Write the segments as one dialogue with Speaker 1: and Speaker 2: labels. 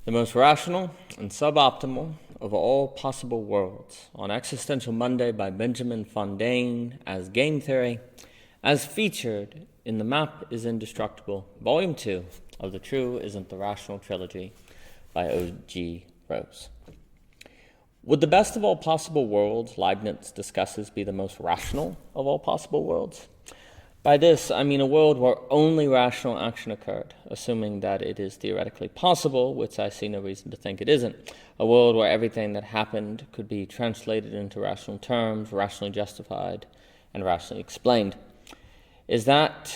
Speaker 1: The most rational and suboptimal of all possible worlds, on Existential Monday by Benjamin Fondane as game theory, as featured in The Map is Indestructible, Volume 2 of The True Isn't the Rational trilogy by O.G. Rose. Would the best of all possible worlds, Leibniz discusses, be the most rational of all possible worlds? By this, I mean a world where only rational action occurred, assuming that it is theoretically possible, which I see no reason to think it isn't. A world where everything that happened could be translated into rational terms, rationally justified, and rationally explained. Is that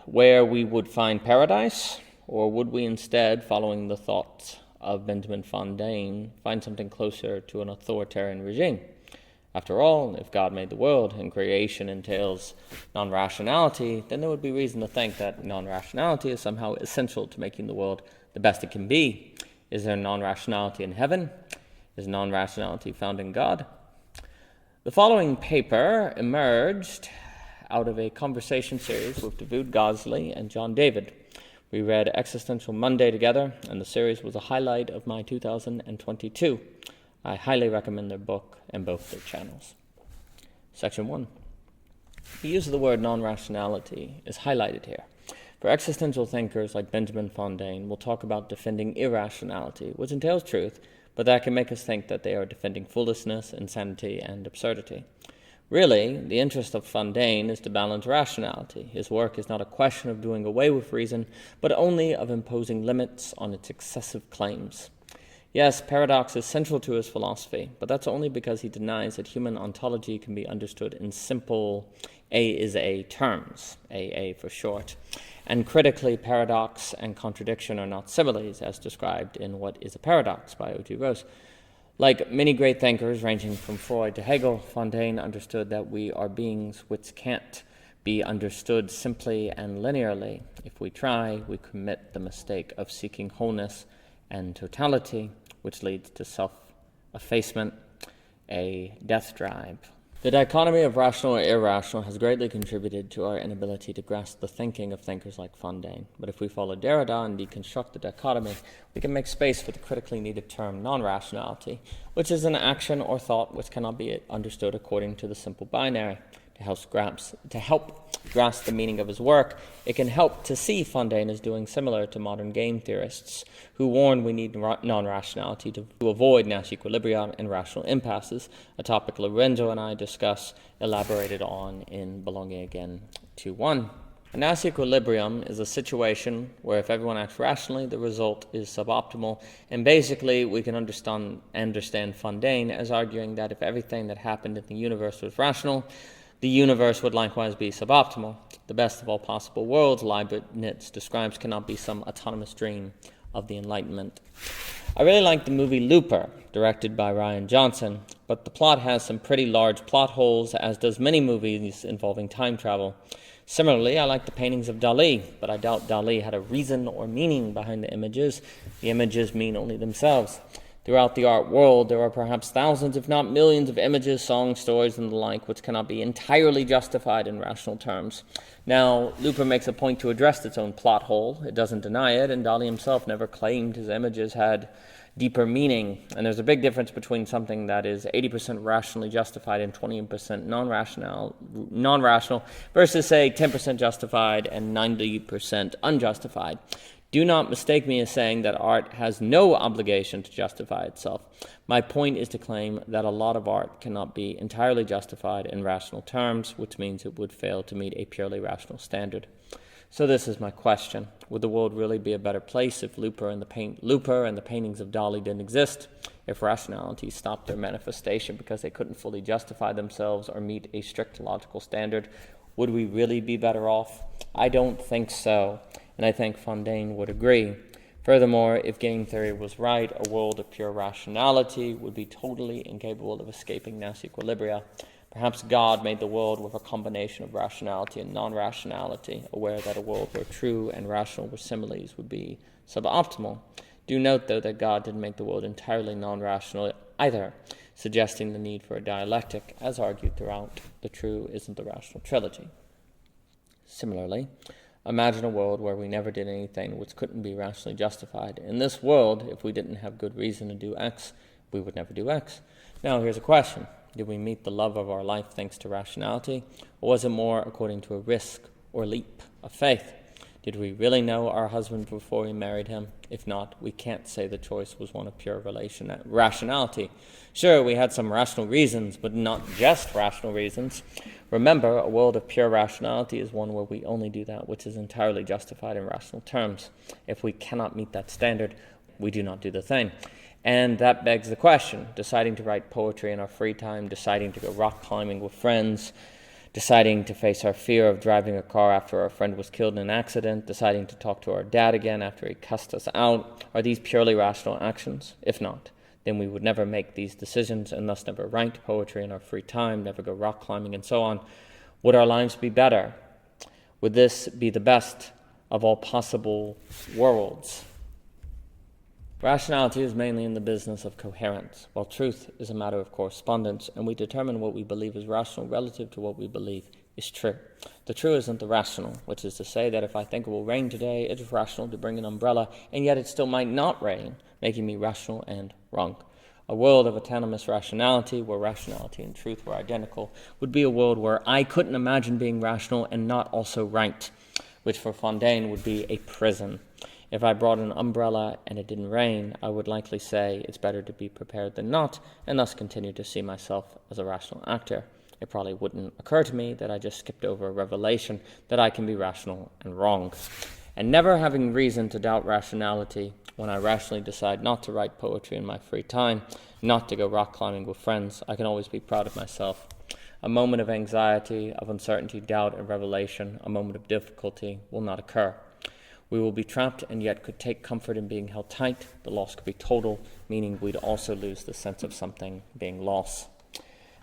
Speaker 1: where we would find paradise? Or would we instead, following the thoughts of Benjamin Fondane, find something closer to an authoritarian regime? After all, if God made the world and creation entails non-rationality, then there would be reason to think that non-rationality is somehow essential to making the world the best it can be. Is there non-rationality in heaven? Is non-rationality found in God? The following paper emerged out of a conversation series with David Gosley and John David. We read Existential Monday together, and the series was a highlight of my 2022. I highly recommend their book and both their channels. Section 1. The use of the word non-rationality is highlighted here. For existential thinkers like Benjamin Fondane, we'll talk about defending irrationality, which entails truth, but that can make us think that they are defending foolishness, insanity, and absurdity. Really, the interest of Fondane is to balance rationality. His work is not a question of doing away with reason, but only of imposing limits on its excessive claims. Yes, paradox is central to his philosophy, but that's only because he denies that human ontology can be understood in simple A is A terms, AA for short. And critically, paradox and contradiction are not similes, as described in What is a Paradox by O.G. Rose. Like many great thinkers, ranging from Freud to Hegel, Fondane understood that we are beings which can't be understood simply and linearly. If we try, we commit the mistake of seeking wholeness and totality, which leads to self-effacement, a death drive. The dichotomy of rational or irrational has greatly contributed to our inability to grasp the thinking of thinkers like Fondane. But if we follow Derrida and deconstruct the dichotomy, we can make space for the critically needed term non-rationality, which is an action or thought which cannot be understood according to the simple binary. To help grasp the meaning of his work, it can help to see Fondane as doing similar to modern game theorists who warn we need non-rationality to avoid Nash equilibria and rational impasses, a topic Lorenzo and I discuss, elaborated on in Belonging Again 2.1. A Nash equilibrium is a situation where if everyone acts rationally, the result is suboptimal, and basically we can understand Fondane as arguing that if everything that happened in the universe was rational, the universe would likewise be suboptimal. The best of all possible worlds, Leibniz describes, cannot be some autonomous dream of the Enlightenment. I really like the movie Looper, directed by Rian Johnson, but the plot has some pretty large plot holes, as does many movies involving time travel. Similarly, I like the paintings of Dali, but I doubt Dali had a reason or meaning behind the images. The images mean only themselves. Throughout the art world, there are perhaps thousands, if not millions, of images, songs, stories, and the like, which cannot be entirely justified in rational terms. Now, Looper makes a point to address its own plot hole. It doesn't deny it, and Dali himself never claimed his images had deeper meaning. And there's a big difference between something that is 80% rationally justified and 20% non-rational versus, say, 10% justified and 90% unjustified. Do not mistake me as saying that art has no obligation to justify itself. My point is to claim that a lot of art cannot be entirely justified in rational terms, which means it would fail to meet a purely rational standard. So this is my question. Would the world really be a better place if Looper and the paintings of Dali didn't exist? If rationality stopped their manifestation because they couldn't fully justify themselves or meet a strict logical standard, would we really be better off? I don't think so, and I think Fondane would agree. Furthermore, if game theory was right, a world of pure rationality would be totally incapable of escaping Nash equilibria. Perhaps God made the world with a combination of rationality and non-rationality, aware that a world where true and rational were similes would be suboptimal. Do note, though, that God didn't make the world entirely non-rational either, suggesting the need for a dialectic, as argued throughout The True Isn't the Rational trilogy. Similarly, Imagine a world where we never did anything which couldn't be rationally justified. In this world, if we didn't have good reason to do X, we would never do X. Now, here's a question. Did we meet the love of our life thanks to rationality, or was it more according to a risk or leap of faith? Did we really know our husband before we married him? If not, we can't say the choice was one of pure rationality. Sure, we had some rational reasons, but not just rational reasons. Remember, a world of pure rationality is one where we only do that which is entirely justified in rational terms. If we cannot meet that standard, we do not do the thing. And that begs the question, deciding to write poetry in our free time, deciding to go rock climbing with friends, deciding to face our fear of driving a car after our friend was killed in an accident, deciding to talk to our dad again after he cussed us out. Are these purely rational actions? If not, then we would never make these decisions and thus never write poetry in our free time, never go rock climbing, and so on. Would our lives be better? Would this be the best of all possible worlds? Rationality is mainly in the business of coherence, while truth is a matter of correspondence, and we determine what we believe is rational relative to what we believe is true. The true isn't the rational, which is to say that if I think it will rain today, it is rational to bring an umbrella, and yet it still might not rain, making me rational and wrong. A world of autonomous rationality, where rationality and truth were identical, would be a world where I couldn't imagine being rational and not also right, which for Fondane would be a prison. If I brought an umbrella and it didn't rain, I would likely say it's better to be prepared than not, and thus continue to see myself as a rational actor. It probably wouldn't occur to me that I just skipped over a revelation that I can be rational and wrong. And never having reason to doubt rationality, when I rationally decide not to write poetry in my free time, not to go rock climbing with friends, I can always be proud of myself. A moment of anxiety, of uncertainty, doubt, and revelation, a moment of difficulty will not occur. We will be trapped and yet could take comfort in being held tight. The loss could be total, meaning we'd also lose the sense of something being lost.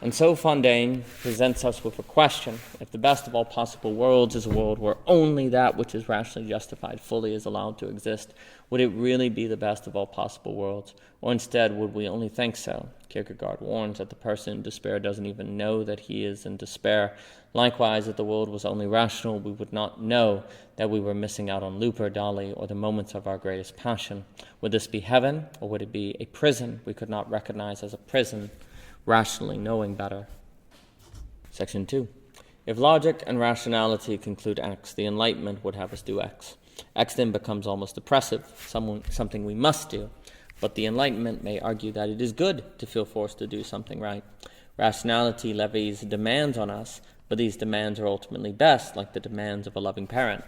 Speaker 1: And so Fondane presents us with a question. If the best of all possible worlds is a world where only that which is rationally justified fully is allowed to exist, would it really be the best of all possible worlds? Or instead, would we only think so? Kierkegaard warns that the person in despair doesn't even know that he is in despair. Likewise, if the world was only rational, we would not know that we were missing out on Looper, Dali, or the moments of our greatest passion. Would this be heaven, or would it be a prison we could not recognize as a prison, rationally knowing better? Section 2. If logic and rationality conclude X, the Enlightenment would have us do X. X then becomes almost oppressive, something we must do. But the Enlightenment may argue that it is good to feel forced to do something right. Rationality levies demands on us, but these demands are ultimately best, like the demands of a loving parent.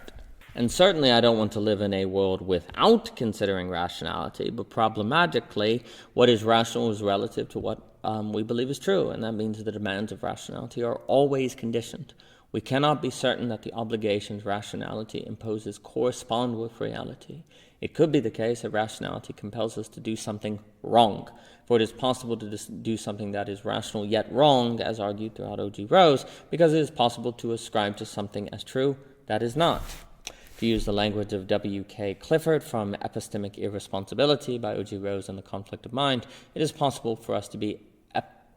Speaker 1: And certainly I don't want to live in a world without considering rationality, but problematically, what is rational is relative to what we believe is true, and that means the demands of rationality are always conditioned. We cannot be certain that the obligations rationality imposes correspond with reality. It could be the case that rationality compels us to do something wrong, for it is possible to do something that is rational yet wrong, as argued throughout O.G. Rose, because it is possible to ascribe to something as true that is not. To use the language of W.K. Clifford from Epistemic Irresponsibility by O.G. Rose and the Conflict of Mind, it is possible for us to be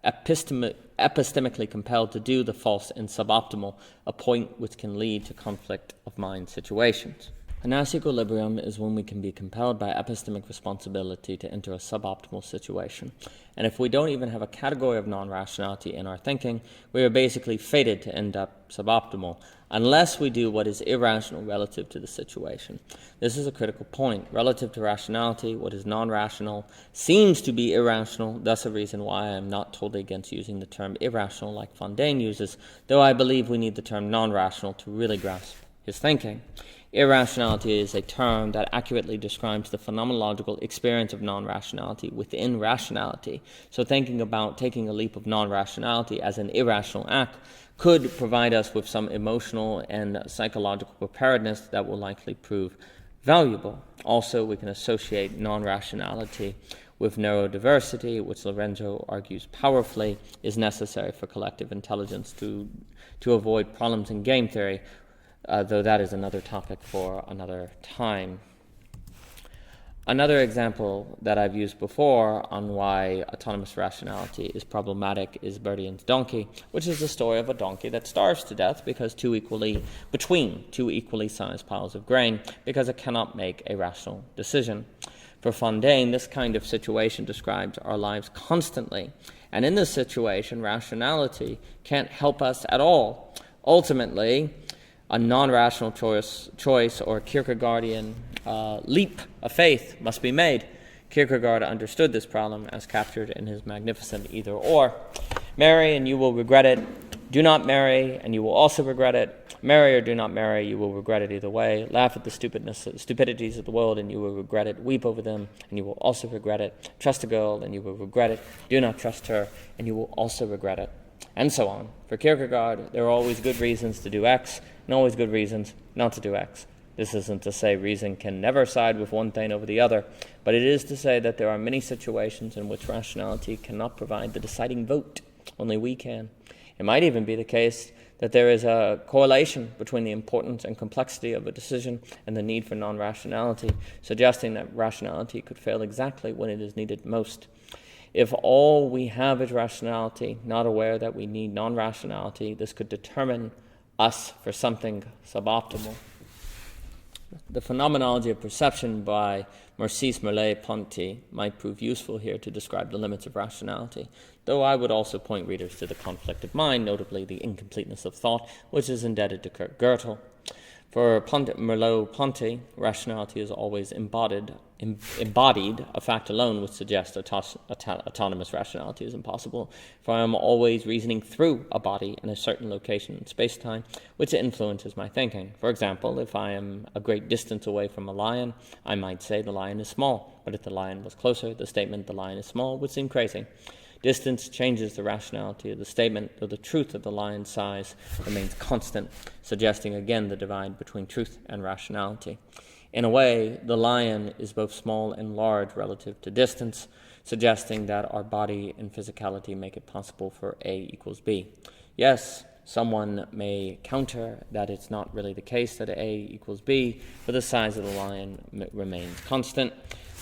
Speaker 1: epistemically compelled to do the false and suboptimal, a point which can lead to conflict of mind situations. A nice equilibrium is when we can be compelled by epistemic responsibility to enter a suboptimal situation. And if we don't even have a category of non-rationality in our thinking, we are basically fated to end up suboptimal, unless we do what is irrational relative to the situation. This is a critical point. Relative to rationality, what is non-rational seems to be irrational, thus a reason why I am not totally against using the term irrational like Fondane uses, though I believe we need the term non-rational to really grasp his thinking. Irrationality is a term that accurately describes the phenomenological experience of non-rationality within rationality. So thinking about taking a leap of non-rationality as an irrational act could provide us with some emotional and psychological preparedness that will likely prove valuable. Also, we can associate non-rationality with neurodiversity, which Lorenzo argues powerfully is necessary for collective intelligence to avoid problems in game theory, though that is another topic for another time. Another example that I've used before on why autonomous rationality is problematic is Berdian's donkey, which is the story of a donkey that starves to death between two equally sized piles of grain because it cannot make a rational decision. For Fondane, this kind of situation describes our lives constantly, and in this situation, rationality can't help us at all. Ultimately, a non-rational choice or Kierkegaardian leap of faith must be made. Kierkegaard understood this problem as captured in his magnificent either-or. Marry and you will regret it. Do not marry and you will also regret it. Marry or do not marry, you will regret it either way. Laugh at the stupidities of the world and you will regret it. Weep over them and you will also regret it. Trust a girl and you will regret it. Do not trust her and you will also regret it. And so on. For Kierkegaard, there are always good reasons to do X and always good reasons not to do X. This isn't to say reason can never side with one thing over the other, but it is to say that there are many situations in which rationality cannot provide the deciding vote. Only we can. It might even be the case that there is a correlation between the importance and complexity of a decision and the need for non-rationality, suggesting that rationality could fail exactly when it is needed most. If all we have is rationality, not aware that we need non-rationality, this could determine us for something suboptimal. The phenomenology of perception by Narcisse Merleau-Ponty might prove useful here to describe the limits of rationality, though I would also point readers to the conflict of mind, notably the incompleteness of thought, which is indebted to Kurt Gödel. For Merleau-Ponty, rationality is always embodied. A fact alone would suggest autonomous rationality is impossible, for I am always reasoning through a body in a certain location in space-time, which influences my thinking. For example, if I am a great distance away from a lion, I might say the lion is small, but if the lion was closer, the statement the lion is small would seem crazy. Distance changes the rationality of the statement, though the truth of the lion's size remains constant, suggesting again the divide between truth and rationality. In a way, the lion is both small and large relative to distance, suggesting that our body and physicality make it possible for A equals B. Yes, someone may counter that it's not really the case that A equals B, but the size of the lion remains constant.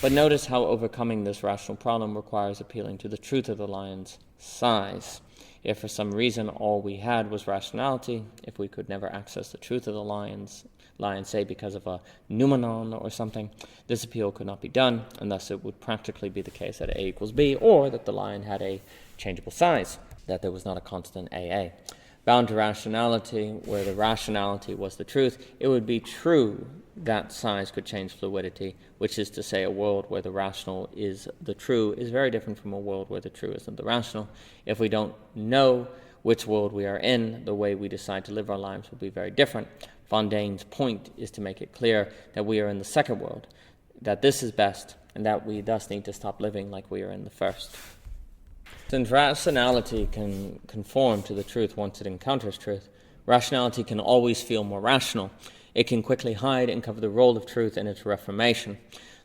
Speaker 1: But notice how overcoming this rational problem requires appealing to the truth of the lion's size. If for some reason all we had was rationality, if we could never access the truth of the lion, say because of a noumenon or something, this appeal could not be done, and thus it would practically be the case that A equals B, or that the lion had a changeable size, that there was not a constant AA. Bound to rationality, where the rationality was the truth, it would be true that size could change fluidity, which is to say a world where the rational is the true is very different from a world where the true isn't the rational. If we don't know which world we are in, the way we decide to live our lives will be very different. Fondane's point is to make it clear that we are in the second world, that this is best, and that we thus need to stop living like we are in the first. Since rationality can conform to the truth once it encounters truth, rationality can always feel more rational. It can quickly hide and cover the role of truth in its reformation.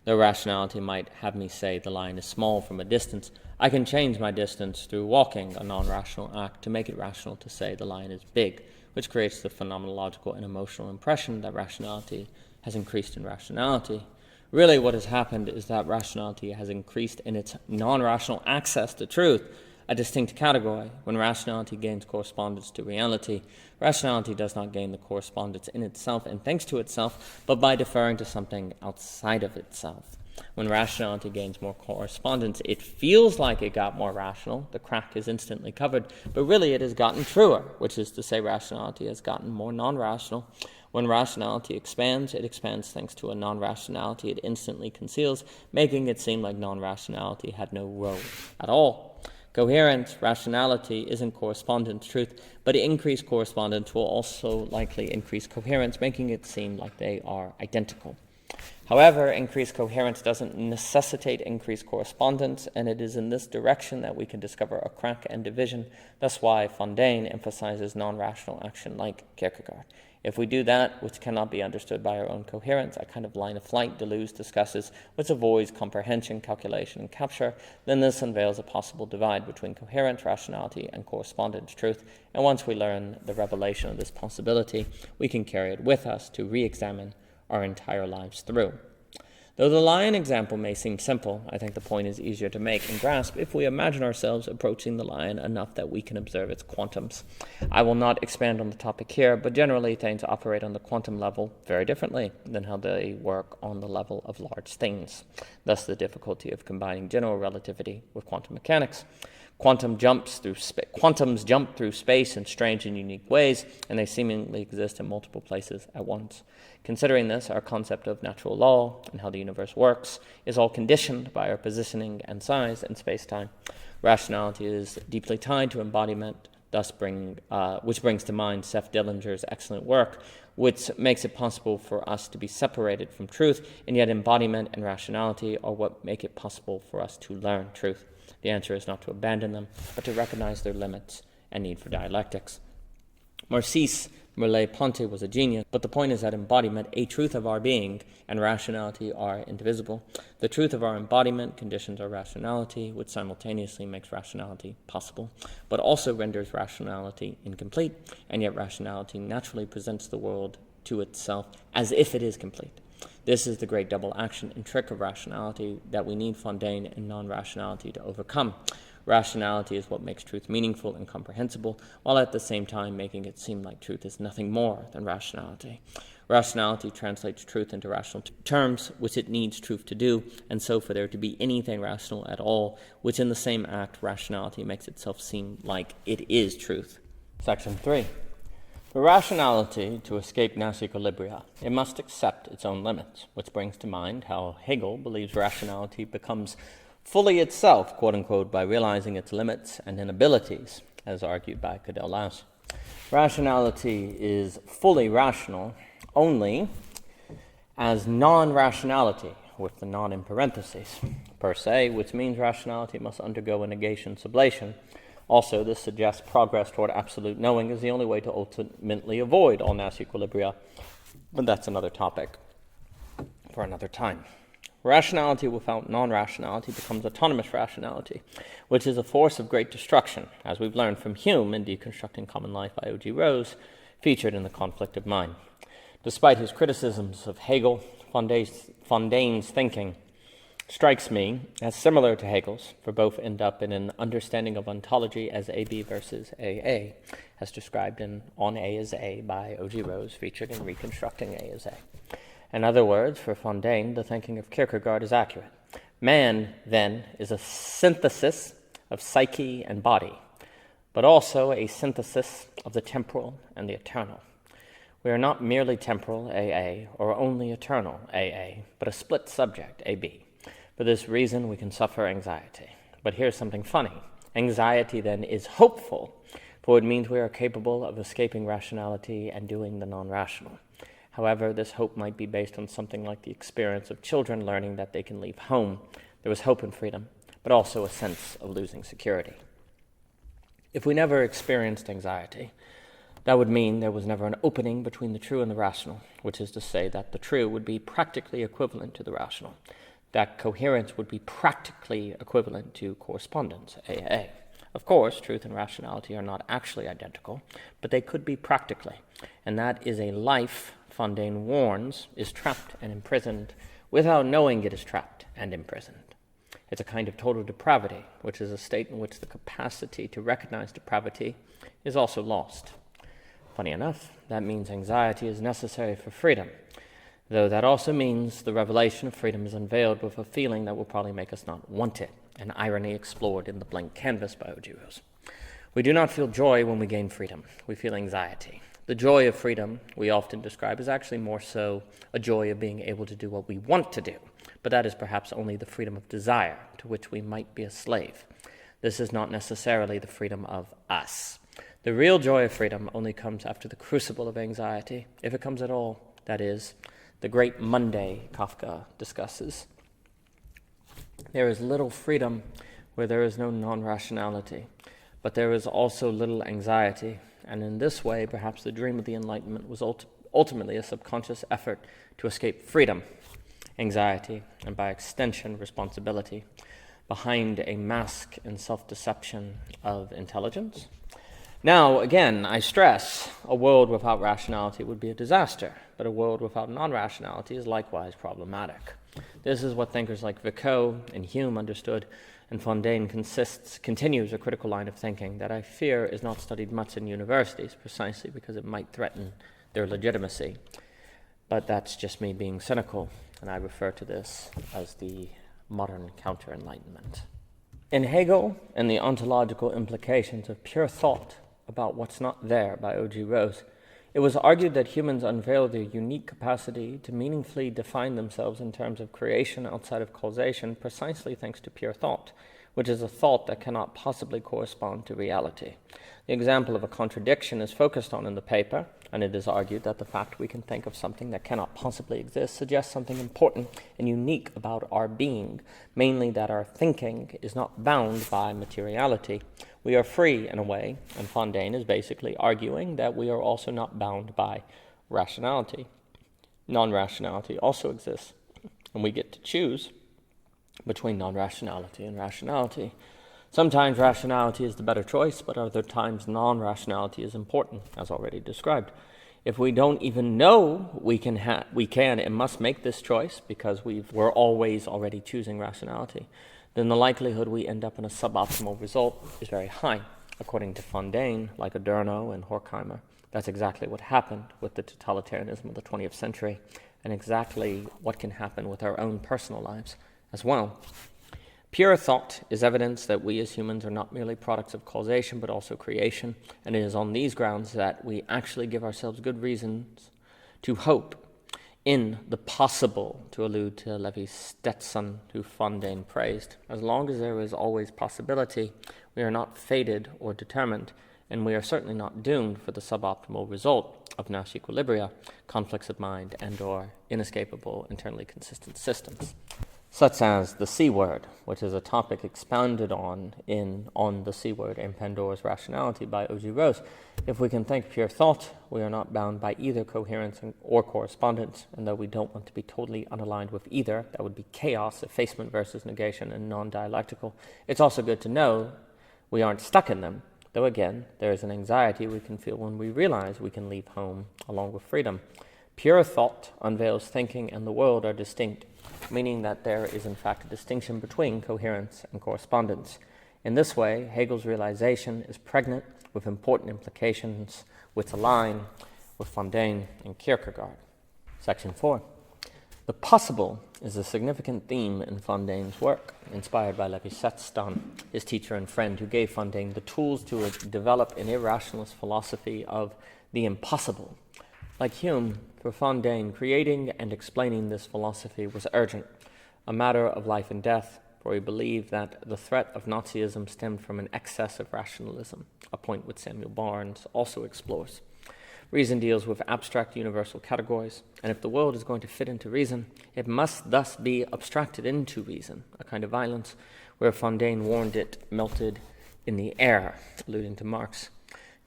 Speaker 1: Though rationality might have me say the line is small from a distance, I can change my distance through walking, a non-rational act, to make it rational to say the line is big, which creates the phenomenological and emotional impression that rationality has increased in rationality. Really, what has happened is that rationality has increased in its non-rational access to truth, a distinct category. When rationality gains correspondence to reality, rationality does not gain the correspondence in itself and thanks to itself, but by deferring to something outside of itself. When rationality gains more correspondence, it feels like it got more rational. The crack is instantly covered, but really it has gotten truer, which is to say rationality has gotten more non-rational. When rationality expands, it expands thanks to a non-rationality it instantly conceals, making it seem like non-rationality had no role at all. Coherence, rationality, isn't correspondence truth, but increased correspondence will also likely increase coherence, making it seem like they are identical. However, increased coherence doesn't necessitate increased correspondence, and it is in this direction that we can discover a crack and division. That's why Fondane emphasizes non-rational action like Kierkegaard. If we do that, which cannot be understood by our own coherence, a kind of line of flight Deleuze discusses, which avoids comprehension, calculation, and capture, then this unveils a possible divide between coherence, rationality, and correspondence truth. And once we learn the revelation of this possibility, we can carry it with us to re-examine our entire lives through. Though the lion example may seem simple, I think the point is easier to make and grasp if we imagine ourselves approaching the lion enough that we can observe its quantums. I will not expand on the topic here, but generally things operate on the quantum level very differently than how they work on the level of large things. Thus the difficulty of combining general relativity with quantum mechanics. Quantums jump through space in strange and unique ways, and they seemingly exist in multiple places at once. Considering this, our concept of natural law and how the universe works is all conditioned by our positioning and size in space-time. Rationality is deeply tied to embodiment, which brings to mind Seth Dillinger's excellent work, which makes it possible for us to be separated from truth, and yet embodiment and rationality are what make it possible for us to learn truth. The answer is not to abandon them, but to recognize their limits and need for dialectics. Narcisse Merleau-Ponty was a genius, but the point is that embodiment, a truth of our being, and rationality are indivisible. The truth of our embodiment conditions our rationality, which simultaneously makes rationality possible, but also renders rationality incomplete, and yet rationality naturally presents the world to itself as if it is complete. This is the great double action and trick of rationality that we need Fondane and non-rationality to overcome. Rationality is what makes truth meaningful and comprehensible, while at the same time making it seem like truth is nothing more than rationality. Rationality translates truth into rational terms, which it needs truth to do, and so for there to be anything rational at all, which in the same act, rationality makes itself seem like it is truth. Section 3. For rationality to escape Nash equilibria, it must accept its own limits, which brings to mind how Hegel believes rationality becomes fully itself, quote-unquote, by realizing its limits and inabilities, as argued by Cadell-Lash. Rationality is fully rational only as non-rationality, with the non in parentheses, per se, which means rationality must undergo a negation sublation. Also, this suggests progress toward absolute knowing is the only way to ultimately avoid all Nash equilibria, but that's another topic for another time. Rationality without non-rationality becomes autonomous rationality, which is a force of great destruction, as we've learned from Hume in Deconstructing Common Life by O.G. Rose, featured in The Conflict of Mind. Despite his criticisms of Hegel, Fondane's thinking strikes me as similar to Hegel's, for both end up in an understanding of ontology as AB versus AA, as described in On A is A by O.G. Rose, featured in Reconstructing A is A. In other words, for Fondane, the thinking of Kierkegaard is accurate. Man, then, is a synthesis of psyche and body, but also a synthesis of the temporal and the eternal. We are not merely temporal, AA, or only eternal, AA, but a split subject, AB. For this reason, we can suffer anxiety. But here's something funny. Anxiety, then, is hopeful, for it means we are capable of escaping rationality and doing the non-rational. However, this hope might be based on something like the experience of children learning that they can leave home. There was hope in freedom, but also a sense of losing security. If we never experienced anxiety, that would mean there was never an opening between the true and the rational, which is to say that the true would be practically equivalent to the rational. That coherence would be practically equivalent to correspondence, AA. Of course, truth and rationality are not actually identical, but they could be practically, and that is a life, Fondane warns, is trapped and imprisoned without knowing it is trapped and imprisoned. It's a kind of total depravity, which is a state in which the capacity to recognize depravity is also lost. Funny enough, that means anxiety is necessary for freedom, though that also means the revelation of freedom is unveiled with a feeling that will probably make us not want it, an irony explored in The Blank Canvas by O.G. Rose. We do not feel joy when we gain freedom. We feel anxiety. The joy of freedom we often describe is actually more so a joy of being able to do what we want to do, but that is perhaps only the freedom of desire to which we might be a slave. This is not necessarily the freedom of us. The real joy of freedom only comes after the crucible of anxiety, if it comes at all, that is, the great Monday Kafka discusses. There is little freedom where there is no non-rationality, but there is also little anxiety, and in this way, perhaps the dream of the Enlightenment was ultimately a subconscious effort to escape freedom, anxiety, and by extension, responsibility, behind a mask and self-deception of intelligence. Now, again, I stress, a world without rationality would be a disaster, but a world without non-rationality is likewise problematic. This is what thinkers like Vico and Hume understood, and Fondane continues a critical line of thinking that I fear is not studied much in universities, precisely because it might threaten their legitimacy. But that's just me being cynical, and I refer to this as the modern counter-enlightenment. In Hegel and the Ontological Implications of Pure Thought About What's Not There by O.G. Rose, it was argued that humans unveil their unique capacity to meaningfully define themselves in terms of creation outside of causation precisely thanks to pure thought, which is a thought that cannot possibly correspond to reality. The example of a contradiction is focused on in the paper, and it is argued that the fact we can think of something that cannot possibly exist suggests something important and unique about our being, mainly that our thinking is not bound by materiality. We are free in a way, and Fondane is basically arguing that we are also not bound by rationality. Non-rationality also exists, and we get to choose between non-rationality and rationality. Sometimes rationality is the better choice, but other times non-rationality is important, as already described. If we don't even know we can and must make this choice because we're always already choosing rationality, then the likelihood we end up in a suboptimal result is very high. According to Fondane, like Adorno and Horkheimer, that's exactly what happened with the totalitarianism of the 20th century, and exactly what can happen with our own personal lives as well. Pure thought is evidence that we as humans are not merely products of causation, but also creation, and it is on these grounds that we actually give ourselves good reasons to hope in the possible, to allude to Levi Stetson, who Fondane praised. As long as there is always possibility, we are not fated or determined, and we are certainly not doomed for the suboptimal result of Nash equilibria, conflicts of mind, and/or inescapable, internally consistent systems, such as the C word, which is a topic expounded on the C word in Pandora's Rationality by O.G. Rose. If we can think pure thought, we are not bound by either coherence or correspondence, and though we don't want to be totally unaligned with either, that would be chaos, effacement versus negation, and non-dialectical. It's also good to know we aren't stuck in them, though again, there is an anxiety we can feel when we realize we can leave home along with freedom. Pure thought unveils thinking and the world are distinct, meaning that there is in fact a distinction between coherence and correspondence. In this way, Hegel's realization is pregnant with important implications which align with Fondane and Kierkegaard. Section 4. The possible is a significant theme in Fondane's work, inspired by Levi Stetson, his teacher and friend, who gave Fondane the tools to develop an irrationalist philosophy of the impossible. Like Hume, for Fondane, creating and explaining this philosophy was urgent, a matter of life and death, for he believed that the threat of Nazism stemmed from an excess of rationalism, a point which Samuel Barnes also explores. Reason deals with abstract universal categories, and if the world is going to fit into reason, it must thus be abstracted into reason, a kind of violence, where Fondane warned it melted in the air, alluding to Marx.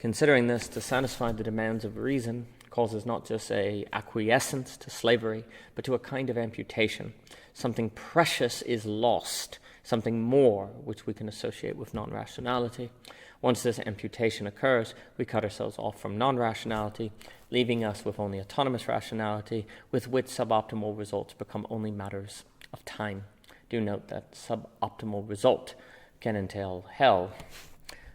Speaker 1: Considering this to satisfy the demands of reason causes not just a acquiescence to slavery, but to a kind of amputation. Something precious is lost, something more which we can associate with non-rationality. Once this amputation occurs, we cut ourselves off from non-rationality, leaving us with only autonomous rationality, with which suboptimal results become only matters of time. Do note that suboptimal result can entail hell.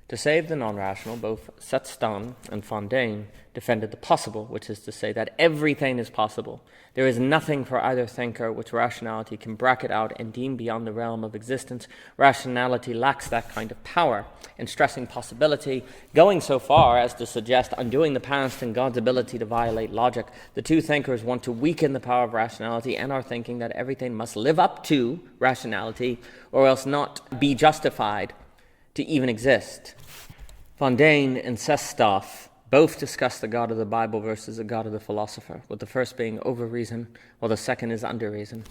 Speaker 1: To save the non-rational, both Stetson and Fondane defended the possible, which is to say that everything is possible. There is nothing for either thinker which rationality can bracket out and deem beyond the realm of existence. Rationality lacks that kind of power. In stressing possibility, going so far as to suggest undoing the past and God's ability to violate logic, the two thinkers want to weaken the power of rationality and are thinking that everything must live up to rationality or else not be justified to even exist. Fondane and Sestov both discuss the God of the Bible versus the God of the philosopher, with the first being over reason, while the second is under reason.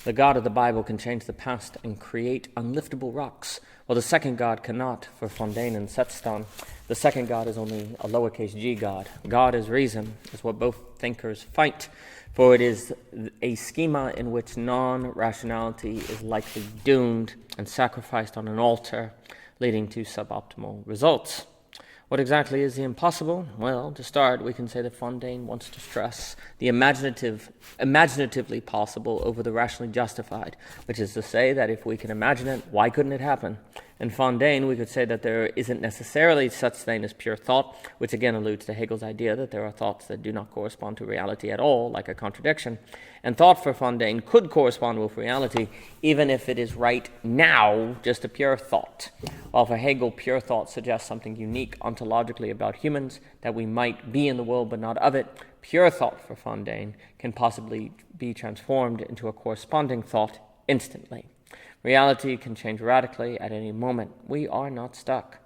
Speaker 1: The God of the Bible can change the past and create unliftable rocks, while the second God cannot. For Fondane and Setston, the second God is only a lowercase g God. God is reason, is what both thinkers fight, for it is a schema in which non-rationality is likely doomed and sacrificed on an altar, leading to suboptimal results. What exactly is the impossible? Well, to start, we can say that Fondane wants to stress the imaginatively possible over the rationally justified, which is to say that if we can imagine it, why couldn't it happen? In Fondane, we could say that there isn't necessarily such thing as pure thought, which again alludes to Hegel's idea that there are thoughts that do not correspond to reality at all, like a contradiction. And thought for Fondane could correspond with reality, even if it is right now just a pure thought. While for Hegel, pure thought suggests something unique ontologically about humans, that we might be in the world but not of it, pure thought for Fondane can possibly be transformed into a corresponding thought instantly. Reality can change radically at any moment. We are not stuck.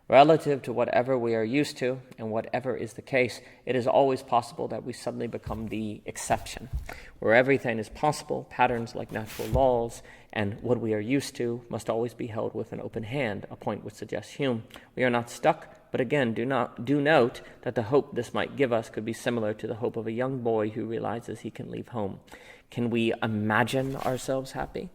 Speaker 1: Relative to whatever we are used to, and whatever is the case, it is always possible that we suddenly become the exception. Where everything is possible, patterns like natural laws and what we are used to must always be held with an open hand, a point which suggests Hume. We are not stuck, but again, do note that the hope this might give us could be similar to the hope of a young boy who realizes he can leave home. Can we imagine ourselves happy?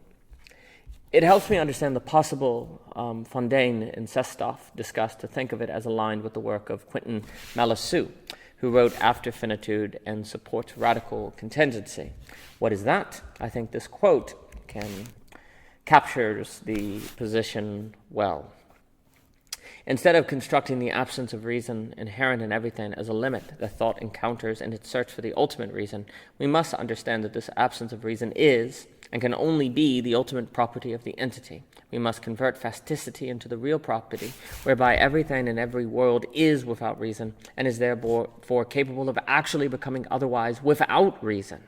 Speaker 1: It helps me understand the possible Fondane and Sestov discussed to think of it as aligned with the work of Quentin Malesou, who wrote After Finitude and supports radical contingency. What is that? I think this quote captures the position well. Instead of constructing the absence of reason inherent in everything as a limit that thought encounters in its search for the ultimate reason, we must understand that this absence of reason is and can only be the ultimate property of the entity. We must convert fasticity into the real property, whereby everything in every world is without reason and is therefore capable of actually becoming otherwise without reason.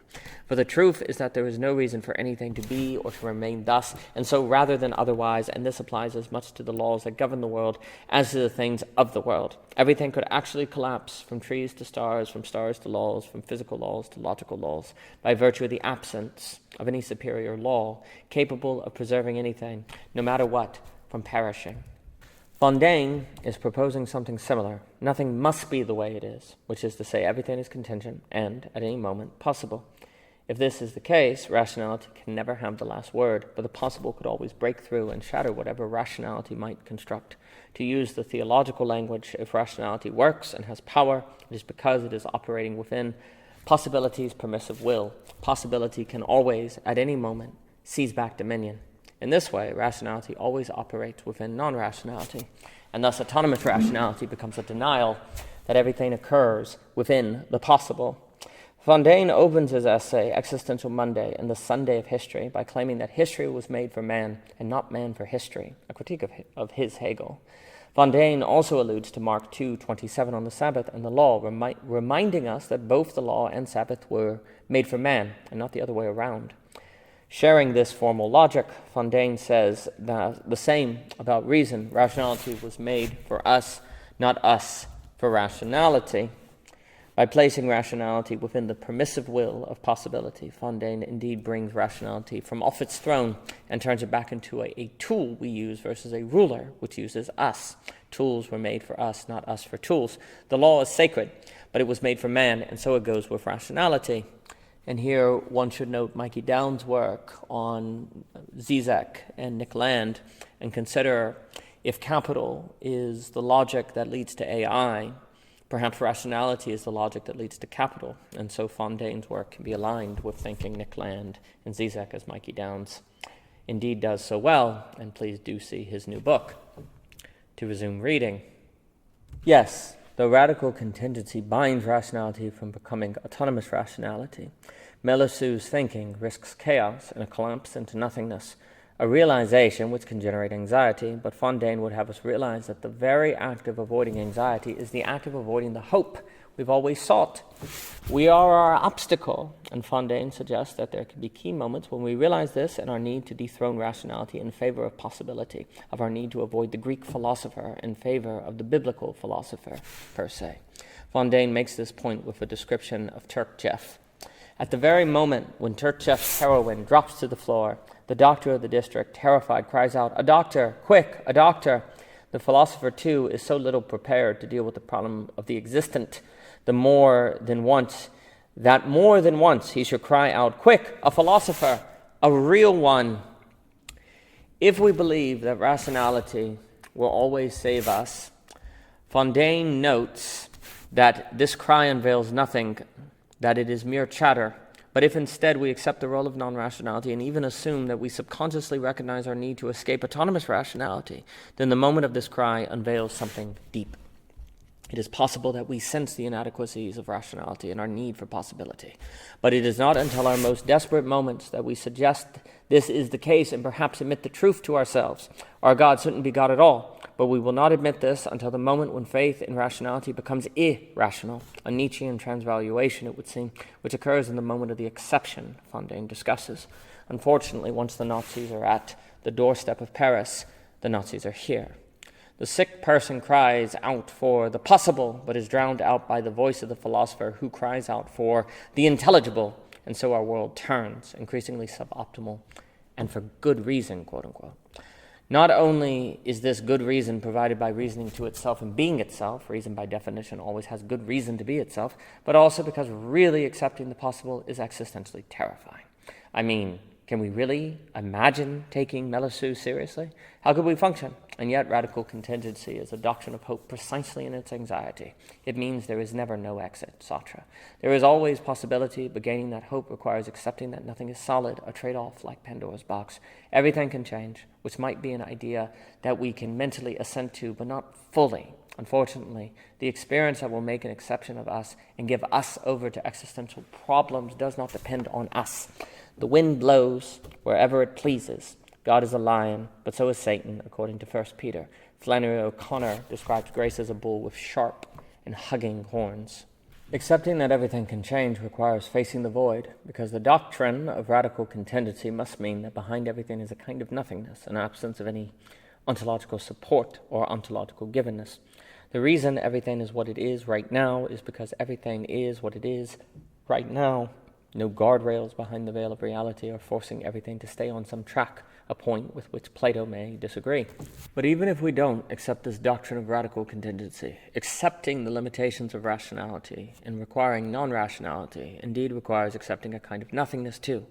Speaker 1: For the truth is that there is no reason for anything to be or to remain thus, and so rather than otherwise, and this applies as much to the laws that govern the world as to the things of the world. Everything could actually collapse, from trees to stars, from stars to laws, from physical laws to logical laws, by virtue of the absence of any superior law capable of preserving anything, no matter what, from perishing. Fondane is proposing something similar. Nothing must be the way it is, which is to say everything is contingent and, at any moment, possible. If this is the case, rationality can never have the last word, but the possible could always break through and shatter whatever rationality might construct. To use the theological language, if rationality works and has power, it is because it is operating within possibility's permissive will. Possibility can always, at any moment, seize back dominion. In this way, rationality always operates within non-rationality, and thus autonomous rationality becomes a denial that everything occurs within the possible. Fondane opens his essay, Existential Monday and the Sunday of History, by claiming that history was made for man and not man for history, a critique of his Hegel. Fondane also alludes to Mark 2:27 on the Sabbath and the law, reminding us that both the law and Sabbath were made for man and not the other way around. Sharing this formal logic, Fondane says that the same about reason. Rationality was made for us, not us for rationality. By placing rationality within the permissive will of possibility, Fondane indeed brings rationality from off its throne and turns it back into a tool we use versus a ruler which uses us. Tools were made for us, not us for tools. The law is sacred, but it was made for man, and so it goes with rationality. And here one should note Mikey Downes' work on Zizek and Nick Land and consider if capital is the logic that leads to AI, perhaps rationality is the logic that leads to capital, and so Fondane's work can be aligned with thinking Nick Land and Zizek, as Mikey Downes indeed does so well, and please do see his new book. To resume reading. Yes, though radical contingency binds rationality from becoming autonomous rationality, Malesou's thinking risks chaos and a collapse into nothingness, a realization which can generate anxiety, but Fondane would have us realize that the very act of avoiding anxiety is the act of avoiding the hope we've always sought. We are our obstacle, and Fondane suggests that there can be key moments when we realize this and our need to dethrone rationality in favor of possibility, of our need to avoid the Greek philosopher in favor of the biblical philosopher, per se. Fondane makes this point with a description of Turkjeff. At the very moment when Turkjeff's heroine drops to the floor, the doctor of the district, terrified, cries out, "A doctor! Quick, a doctor!" The philosopher, too, is so little prepared to deal with the problem of the existent, that more than once he should cry out, "Quick, a philosopher, a real one!" If we believe that rationality will always save us, Fondane notes that this cry unveils nothing, that it is mere chatter. But if instead we accept the role of non-rationality and even assume that we subconsciously recognize our need to escape autonomous rationality, then the moment of this cry unveils something deep. It is possible that we sense the inadequacies of rationality and our need for possibility. But it is not until our most desperate moments that we suggest this is the case and perhaps admit the truth to ourselves. Our God shouldn't be God at all, but we will not admit this until the moment when faith in rationality becomes irrational, a Nietzschean transvaluation, it would seem, which occurs in the moment of the exception Fondane discusses. Unfortunately, once the Nazis are at the doorstep of Paris, the Nazis are here. The sick person cries out for the possible, but is drowned out by the voice of the philosopher who cries out for the intelligible, and so our world turns, increasingly suboptimal, and for good reason, quote-unquote. Not only is this good reason provided by reasoning to itself and being itself, reason by definition always has good reason to be itself, but also because really accepting the possible is existentially terrifying. I mean, can we really imagine taking Melissus seriously? How could we function? And yet radical contingency is a doctrine of hope precisely in its anxiety. It means there is never no exit, Sartre. There is always possibility, but gaining that hope requires accepting that nothing is solid, a trade-off like Pandora's box. Everything can change, which might be an idea that we can mentally assent to, but not fully. Unfortunately, the experience that will make an exception of us and give us over to existential problems does not depend on us. The wind blows wherever it pleases. God is a lion, but so is Satan, according to 1 Peter. Flannery O'Connor describes grace as a bull with sharp and hugging horns. Accepting that everything can change requires facing the void, because the doctrine of radical contingency must mean that behind everything is a kind of nothingness, an absence of any ontological support or ontological givenness. The reason everything is what it is right now is because everything is what it is right now. No guardrails behind the veil of reality are forcing everything to stay on some track, a point with which Plato may disagree. But even if we don't accept this doctrine of radical contingency, accepting the limitations of rationality and requiring non-rationality indeed requires accepting a kind of nothingness too.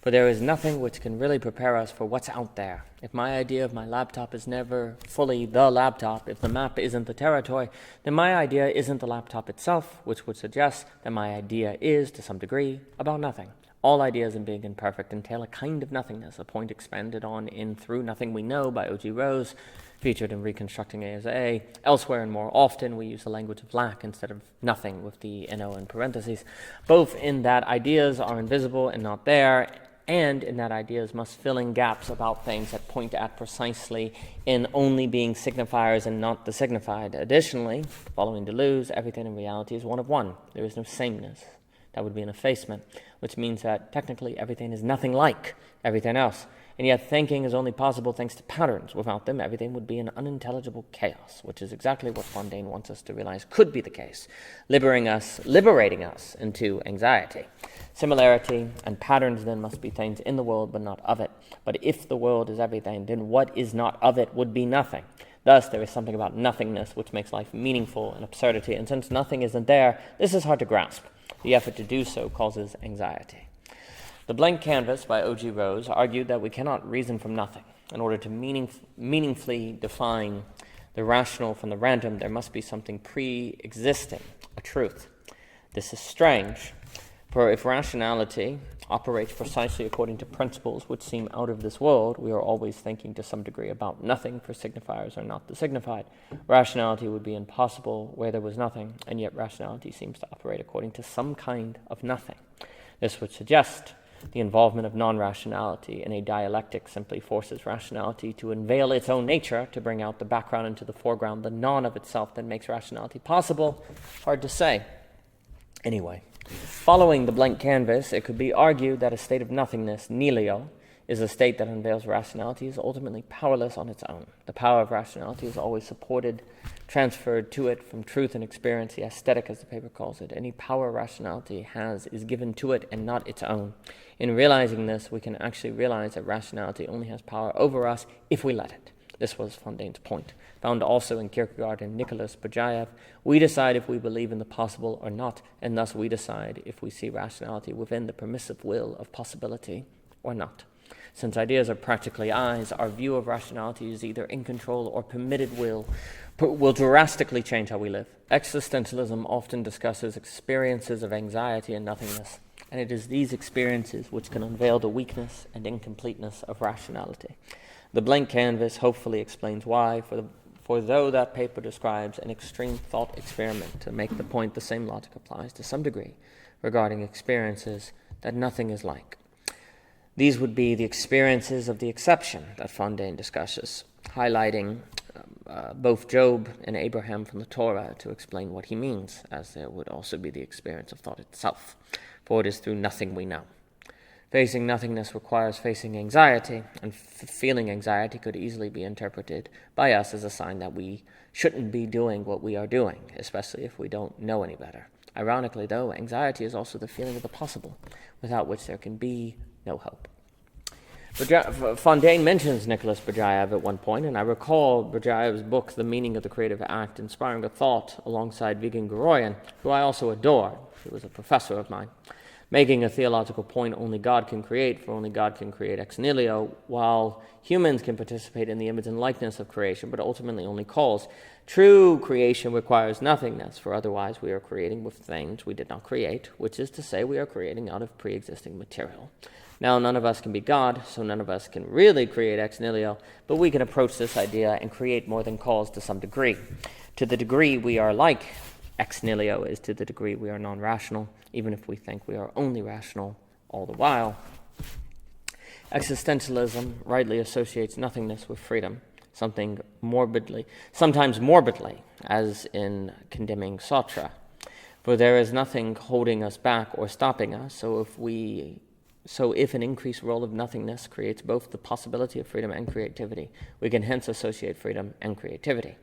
Speaker 1: For there is nothing which can really prepare us for what's out there. If my idea of my laptop is never fully the laptop, if the map isn't the territory, then my idea isn't the laptop itself, which would suggest that my idea is, to some degree, about nothing. All ideas in big and perfect entail a kind of nothingness, a point expanded on in Through Nothing We Know by O.G. Rose, featured in Reconstructing A as A. Elsewhere and more often, we use the language of lack instead of nothing with the NO in parentheses, both in that ideas are invisible and not there, and in that ideas must fill in gaps about things that point at precisely in only being signifiers and not the signified. Additionally, following Deleuze, everything in reality is one of one. There is no sameness. That would be an effacement, which means that technically everything is nothing like everything else. And yet thinking is only possible thanks to patterns. Without them, everything would be an unintelligible chaos, which is exactly what Fondane wants us to realize could be the case, liberating us into anxiety. Similarity and patterns then must be things in the world but not of it. But if the world is everything, then what is not of it would be nothing. Thus, there is something about nothingness which makes life meaningful and absurdity, and since nothing isn't there, this is hard to grasp. The effort to do so causes anxiety. The Blank Canvas by O.G. Rose argued that we cannot reason from nothing. In order to meaningfully define the rational from the random, there must be something pre-existing, a truth. This is strange, for if rationality operates precisely according to principles which seem out of this world, we are always thinking to some degree about nothing, for signifiers are not the signified. Rationality would be impossible where there was nothing, and yet rationality seems to operate according to some kind of nothing. This would suggest the involvement of non-rationality in a dialectic simply forces rationality to unveil its own nature, to bring out the background into the foreground, the non of itself that makes rationality possible. Hard to say. Anyway, following the blank canvas, it could be argued that a state of nothingness, nihilo, is a state that unveils rationality is ultimately powerless on its own. The power of rationality is always supported, transferred to it from truth and experience, the aesthetic as the paper calls it. Any power rationality has is given to it and not its own. In realizing this, we can actually realize that rationality only has power over us if we let it. This was Fondane's point. Found also in Kierkegaard and Nicholas Berdyaev, we decide if we believe in the possible or not, and thus we decide if we see rationality within the permissive will of possibility or not. Since ideas are practically eyes, our view of rationality is either in control or permitted will drastically change how we live. Existentialism often discusses experiences of anxiety and nothingness, and it is these experiences which can unveil the weakness and incompleteness of rationality. The blank canvas hopefully explains why, for though that paper describes an extreme thought experiment to make the point, the same logic applies to some degree regarding experiences that nothing is like. These would be the experiences of the exception that Fondane discusses, highlighting both Job and Abraham from the Torah to explain what he means, as there would also be the experience of thought itself, for it is through nothing we know. Facing nothingness requires facing anxiety, and feeling anxiety could easily be interpreted by us as a sign that we shouldn't be doing what we are doing, especially if we don't know any better. Ironically, though, anxiety is also the feeling of the possible, without which there can be no hope. Fondane mentions Nicholas Berdyaev at one point, and I recall Berdyaev's book, The Meaning of the Creative Act, inspiring a thought alongside Viggen Goroyan, who I also adore. He was a professor of mine, making a theological point: only God can create, for only God can create ex nihilo, while humans can participate in the image and likeness of creation, but ultimately only cause. True creation requires nothingness, for otherwise we are creating with things we did not create, which is to say we are creating out of pre-existing material. Now, none of us can be God, so none of us can really create ex nihilo, but we can approach this idea and create more than cause to some degree. To the degree we are like ex nihilo is to the degree we are non-rational, even if we think we are only rational all the while. Existentialism rightly associates nothingness with freedom, sometimes morbidly, as in condemning Sartre. For there is nothing holding us back or stopping us, so if an increased role of nothingness creates both the possibility of freedom and creativity, we can hence associate freedom and creativity.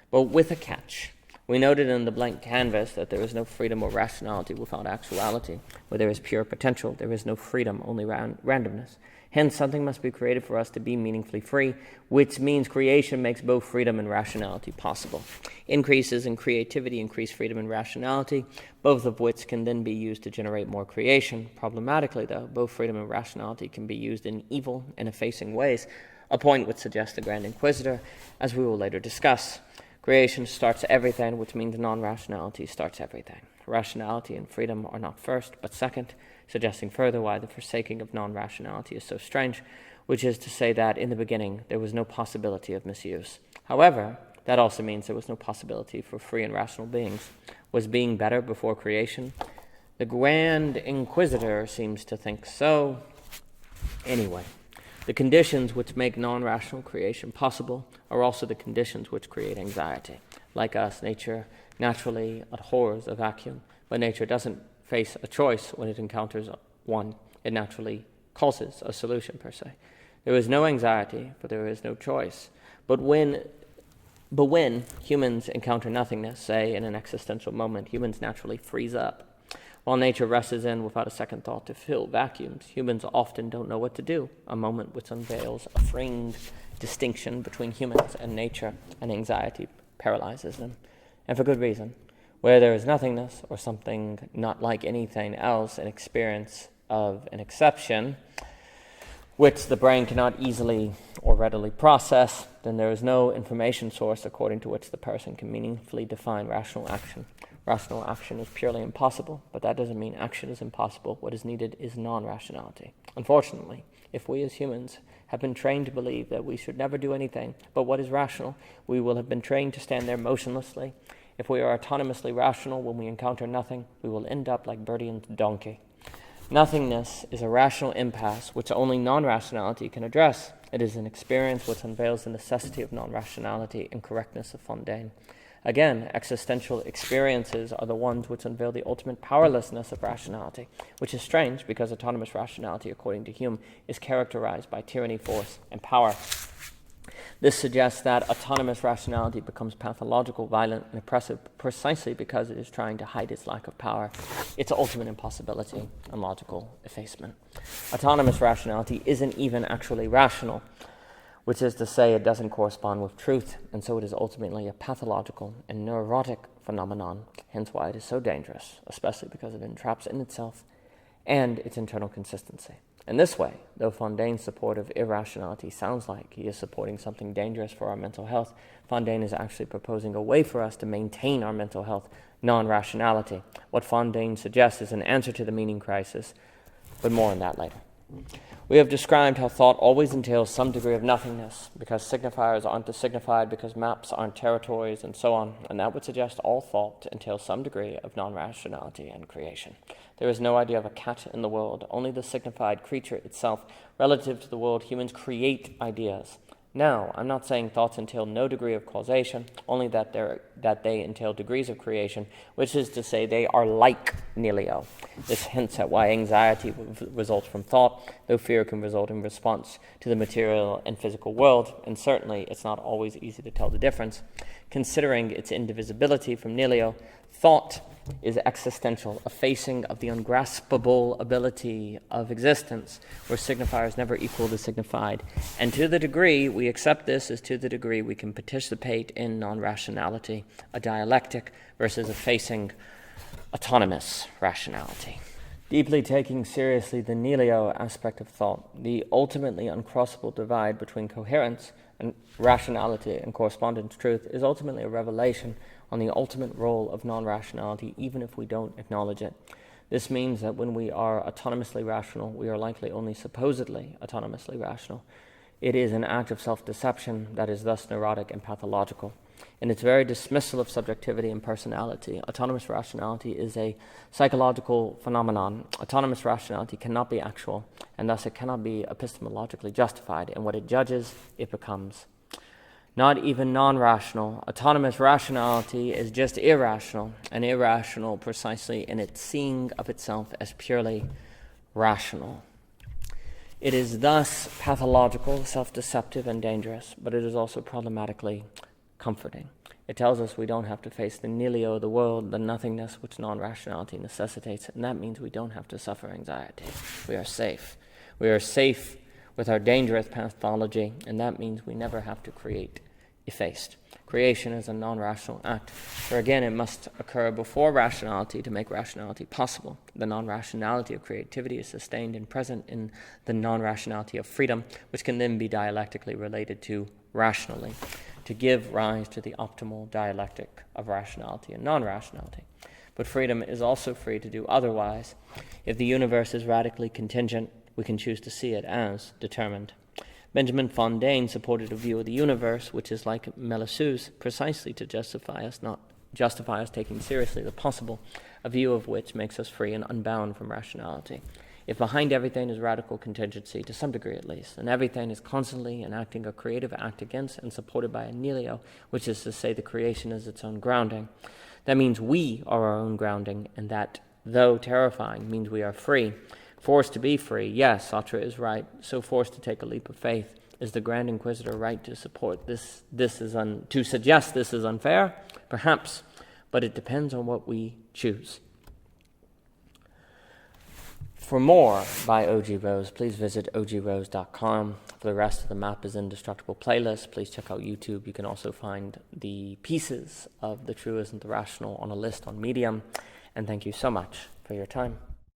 Speaker 1: But with a catch. We noted in the blank canvas that there is no freedom or rationality without actuality. Where there is pure potential, there is no freedom, only randomness. Hence, something must be created for us to be meaningfully free, which means creation makes both freedom and rationality possible. Increases in creativity increase freedom and rationality, both of which can then be used to generate more creation. Problematically, though, both freedom and rationality can be used in evil and effacing ways, a point which suggests the Grand Inquisitor, as we will later discuss. Creation starts everything, which means non-rationality starts everything. Rationality and freedom are not first, but second, suggesting further why the forsaking of non-rationality is so strange, which is to say that in the beginning there was no possibility of misuse. However, that also means there was no possibility for free and rational beings. Was being better before creation? The Grand Inquisitor seems to think so. Anyway, the conditions which make non-rational creation possible are also the conditions which create anxiety. Like us, nature naturally abhors a vacuum, but nature doesn't face a choice when it encounters one. It naturally causes a solution, per se. There is no anxiety, for there is no choice. But when humans encounter nothingness, say in an existential moment, humans naturally freeze up. While nature rushes in without a second thought to fill vacuums, humans often don't know what to do, a moment which unveils a framed distinction between humans and nature, and anxiety paralyzes them. And for good reason. Where there is nothingness, or something not like anything else, an experience of an exception, which the brain cannot easily or readily process, then there is no information source according to which the person can meaningfully define rational action. Rational action is purely impossible, but that doesn't mean action is impossible. What is needed is non-rationality. Unfortunately, if we as humans have been trained to believe that we should never do anything but what is rational, we will have been trained to stand there motionlessly. If we are autonomously rational when we encounter nothing, we will end up like Bertie and the donkey. Nothingness is a rational impasse which only non-rationality can address. It is an experience which unveils the necessity of non-rationality and correctness of Fondane. Again, existential experiences are the ones which unveil the ultimate powerlessness of rationality, which is strange because autonomous rationality, according to Hume, is characterized by tyranny, force, and power. This suggests that autonomous rationality becomes pathological, violent, and oppressive precisely because it is trying to hide its lack of power, its ultimate impossibility, and logical effacement. Autonomous rationality isn't even actually rational, which is to say it doesn't correspond with truth, and so it is ultimately a pathological and neurotic phenomenon, hence why it is so dangerous, especially because it entraps in itself and its internal consistency. In this way, though Fondane's support of irrationality sounds like he is supporting something dangerous for our mental health, Fondane is actually proposing a way for us to maintain our mental health, non-rationality. What Fondane suggests is an answer to the meaning crisis, but more on that later. We have described how thought always entails some degree of nothingness, because signifiers aren't the signified, because maps aren't territories, and so on, and that would suggest all thought entails some degree of non-rationality and creation. There is no idea of a cat in the world, only the signified creature itself. Relative to the world, humans create ideas. Now, I'm not saying thoughts entail no degree of causation, only that they entail degrees of creation, which is to say they are like nihilio. This hints at why anxiety results from thought, though fear can result in response to the material and physical world, and certainly it's not always easy to tell the difference. Considering its indivisibility from nihilio, thought is existential, a facing of the ungraspable ability of existence, where signifiers never equal the signified. And to the degree we accept this is to the degree we can participate in non-rationality, a dialectic versus a facing autonomous rationality. Deeply taking seriously the nihilio aspect of thought, the ultimately uncrossable divide between coherence and rationality and correspondent truth is ultimately a revelation on the ultimate role of non-rationality, even if we don't acknowledge it. This means that when we are autonomously rational, we are likely only supposedly autonomously rational. It is an act of self-deception that is thus neurotic and pathological. In its very dismissal of subjectivity and personality, autonomous rationality is a psychological phenomenon. Autonomous rationality cannot be actual, and thus it cannot be epistemologically justified. And what it judges, it becomes. Not even non-rational. Autonomous rationality is just irrational, and irrational precisely in its seeing of itself as purely rational. It is thus pathological, self-deceptive, and dangerous, but it is also problematically comforting. It tells us we don't have to face the nihilio of the world, the nothingness which non-rationality necessitates, and that means we don't have to suffer anxiety. We are safe. We are safe with our dangerous pathology, and that means we never have to create effaced. Creation is a non-rational act, for again it must occur before rationality to make rationality possible. The non-rationality of creativity is sustained and present in the non-rationality of freedom, which can then be dialectically related to rationally, to give rise to the optimal dialectic of rationality and non-rationality. But freedom is also free to do otherwise. If the universe is radically contingent, we can choose to see it as determined. Benjamin Fondane supported a view of the universe which is like Melissu's, precisely to justify us taking seriously the possible, a view of which makes us free and unbound from rationality. If behind everything is radical contingency, to some degree at least, and everything is constantly enacting a creative act against and supported by a nihilio, which is to say the creation is its own grounding, that means we are our own grounding, and that, though terrifying, means we are free. Forced to be free, yes, Sartre is right. So forced to take a leap of faith. Is the Grand Inquisitor right to support this? To suggest this is unfair? Perhaps, but it depends on what we choose. For more by O.G. Rose, please visit ogrose.com. For the rest of the Map is Indestructible playlist, please check out YouTube. You can also find the pieces of The True Isn't the Rational on a list on Medium. And thank you so much for your time.